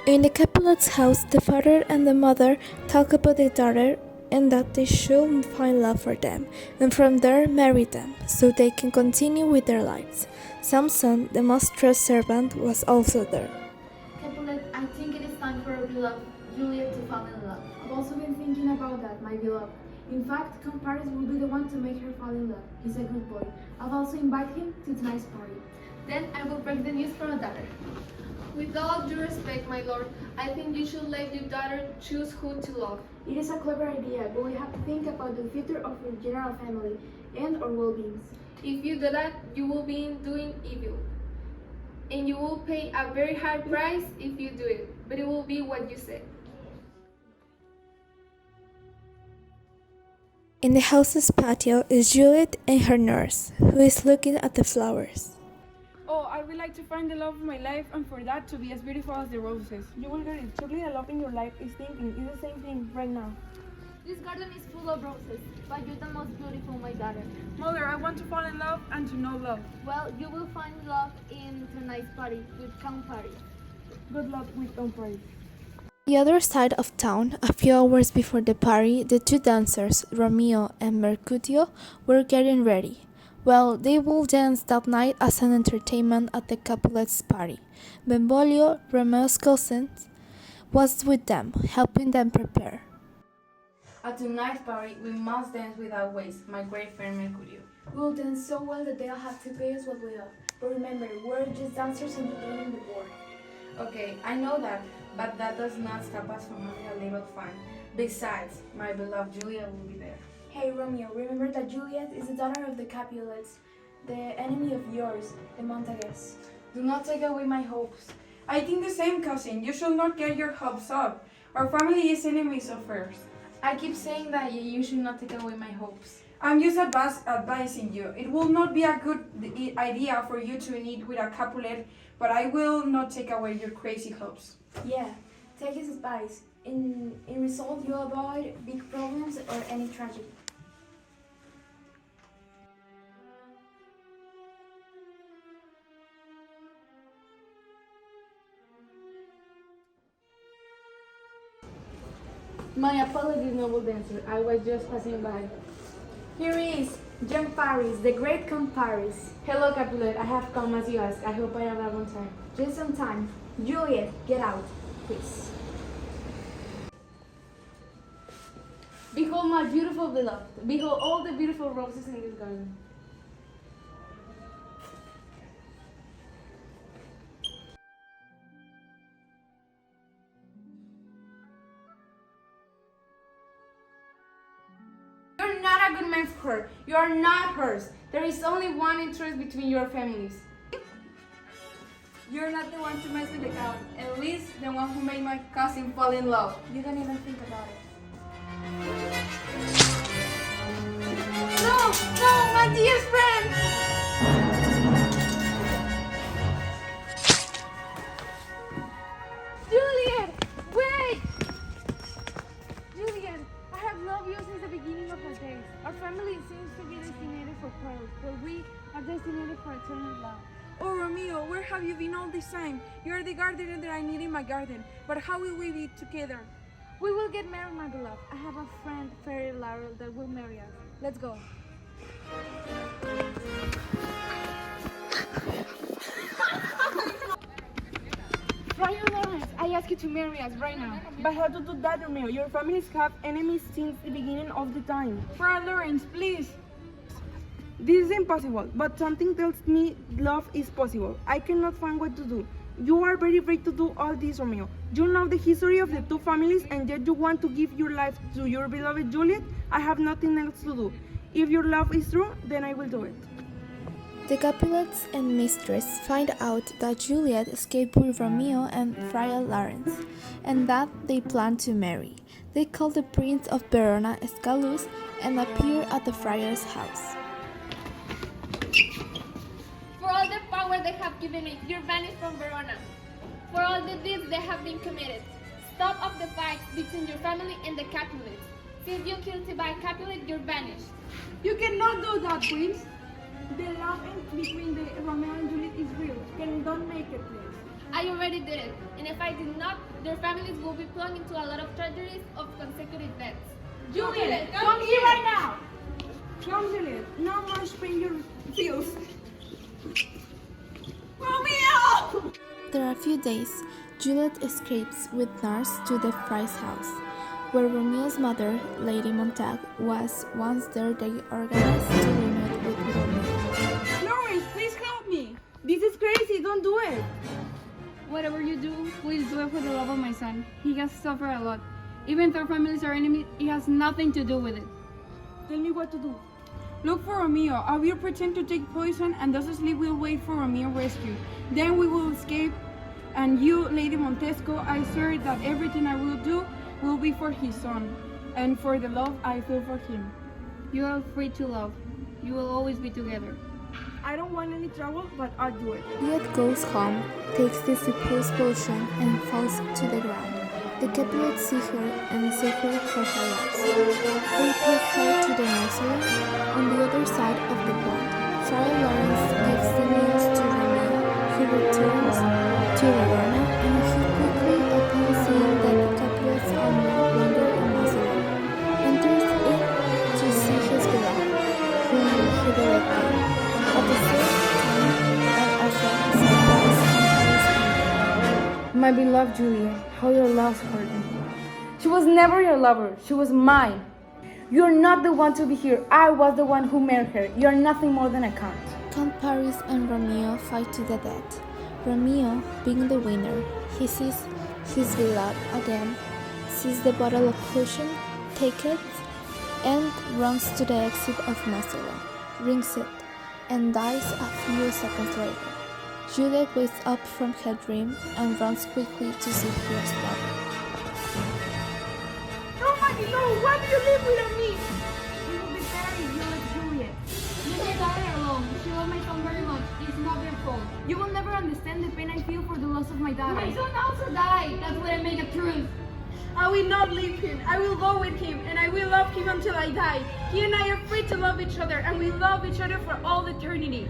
In the Capulet's house, the father and the mother talk about their daughter and that they should find love for them, and from there marry them, so they can continue with their lives. Samson, the most trusted servant, was also there. Capulet, I think it is time for our beloved Juliet to fall in love. I've also been thinking about that, my beloved. In fact, Count Paris will be the one to make her fall in love. He's a good boy. I've also invited him to tonight's party. Then I will break the news for our daughter. With all due respect, my lord, I think you should let your daughter choose who to love. It is a clever idea, but we have to think about the future of our general family and our well-being. If you do that, you will be doing evil. And you will pay a very high price if you do it, but it will be what you say. In the house's patio is Juliet and her nurse, who is looking at the flowers. Oh, I would like to find the love of my life and for that to be as beautiful as the roses. You will get it. Surely the love in your life is thinking is the same thing right now. This garden is full of roses, but you're the most beautiful, my daughter. Mother, I want to fall in love and to know love. Well, you will find love in tonight's party with Count Paris. Good luck with Count Paris. The other side of town, a few hours before the party, the two dancers, Romeo and Mercutio, were getting ready. Well, they will dance that night as an entertainment at the Capulet's party. Benvolio, Romeo's cousin, was with them, helping them prepare. At tonight's party, we must dance without waste, my great friend Mercurio. We will dance so well that they'll have to pay us what we love. But remember, we're just dancers entertaining the board. Okay, I know that, but that does not stop us from having a little fun. Besides, my beloved Juliet will be there. Hey Romeo, remember that Juliet is the daughter of the Capulets, the enemy of yours, the Montagues. Do not take away my hopes. I think the same, cousin. You should not get your hopes up. Our family is enemies of hers. I keep saying that you should not take away my hopes. I'm just advising you. It will not be a good idea for you to meet with a Capulet, but I will not take away your crazy hopes. Yeah, take his advice. In result, you avoid big problems or any tragedy. My apologies, noble dancer. I was just passing by. Here he is, young Paris, the great Count Paris. Hello, Capulet. I have come as you asked. I hope I arrive on time. Just on time. Juliet, get out, please. Behold my beautiful beloved. Behold all the beautiful roses in this garden. You're not a good man for her. You are not hers. There is only one interest between your families. You're not the one to mess with the count. At least the one who made my cousin fall in love. You don't even think about it. No, no, my dear friend. Juliet, wait! Juliet, I have loved you since the beginning of our days. Our family seems to be destined for quarrels, but we are destined for eternal love. Oh, Romeo, where have you been all this time? You are the gardener that I need in my garden. But how will we be together? We will get married, my beloved. I have a friend, Fairy Laurel, that will marry us. Let's go. Friar Lawrence, I ask you to marry us right now. But how to do that, Romeo? Your families have enemies since the beginning of the time. Friar Lawrence, please. This is impossible, but something tells me love is possible. I cannot find what to do. You are very brave to do all this, Romeo. You know the history of the two families, and yet you want to give your life to your beloved Juliet? I have nothing else to do. If your love is true, then I will do it. The Capulets and mistress find out that Juliet escaped with Romeo and Friar Lawrence, and that they plan to marry. They call the Prince of Verona Escalus and appear at the friar's house. For all the power they have given me, you're banished from Verona. For all the deeds they have been committed, stop up the fight between your family and the Capulets. Since you killed by Capulet, you're banished. You cannot do that, Prince. The love between the Romeo and Juliet is real. Don't make it, please. I already did it, and if I did not, their families will be plunged into a lot of tragedies of consecutive deaths. Juliet, come here right now! Come, Juliet. No more spring your feels. Romeo! After a few days, Juliet escapes with nurse to the Fry's house, where Romeo's mother, Lady Montague, was. Once there, they organized to reunite with Romeo. Lawrence, please help me. This is crazy. Don't do it. Whatever you do, please do it for the love of my son. He has suffered a lot. Even though families are enemies, it has nothing to do with it. Tell me what to do. Look for Romeo. I will pretend to take poison, and thus sleep will wait for Romeo rescue. Then we will escape. And you, Lady Montesco, I swear that everything I will do will be for his son, and for the love I feel for him. You are free to love. You will always be together. I don't want any trouble, but I'll do it. Juliet goes home, takes the supposed potion, and falls to the ground. The Capulets see her and save her for her lives. They take her to the nursery on the other side of the pond. Friar Lawrence gives the news to Romeo. He returns to Verona, and he quickly, upon seeing that the Capulets are no longer in Macedon, enters in to see his beloved, whom he directed. At the same time, and as a surprise comparison. My beloved Juliet, how your loss hurt me. She was never your lover, she was mine. You're not the one to be here. I was the one who married her. You're nothing more than a count. Count Paris and Romeo fight to the death. Romeo, being the winner, he sees his beloved again, sees the bottle of potion, takes it, and runs to the exit of Macedon, rings it, and dies a few seconds later. Juliet wakes up from her dream and runs quickly to see her lover. Oh my God, why do you live without me? You will be buried, you like Juliet. Leave my daughter alone. She loved my son very much. It's not their fault. You will never understand the pain I feel for the loss of my daughter. My son also died. That's what I make a truth. I will not leave him. I will go with him, and I will love him until I die. He and I are free to love each other, and we love each other for all eternity.